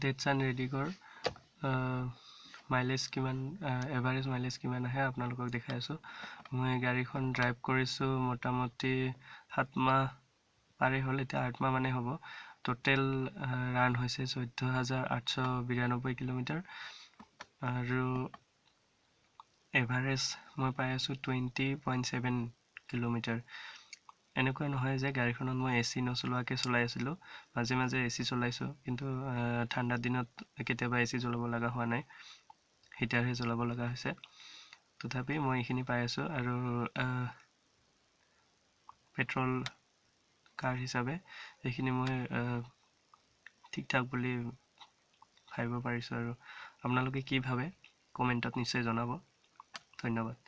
ডেটছান ৰেডিকৰ mileage কিমান average mileage কিমান আহে আপোনালোকক দেখাই আছোঁ। মই গাড়ীখন ড্ৰাইভ কৰিছোঁ মোটামুটি 7 মাহ পাৰে হ'ল, এতিয়া 8 মাহ মানে হ'ব। টোটেল ৰান হৈছে 14,892 কিলোমিটাৰ আৰু এভাৰেজ মই পাই আছোঁ 20.7 কিলোমিটাৰ। এনেকুৱা নহয় যে গাড়ীখনত মই AC নচলোৱাকৈ চলাই আছিলোঁ, মাজে মাজে AC চলাইছোঁ, কিন্তু ঠাণ্ডা দিনত কেতিয়াবা AC জ্বলাব লগা হোৱা নাই, হিটাৰহে জ্বলাব লগা হৈছে। তথাপি মই এইখিনি পাই আছোঁ আৰু পেট্ৰল কাৰ হিচাপে এইখিনি মই ঠিক ঠাক বুলি ভাবিব পাৰিছোঁ। আৰু আপোনালোকে কি ভাবে কমেণ্টত নিশ্চয় জনাব। ধন্যবাদ।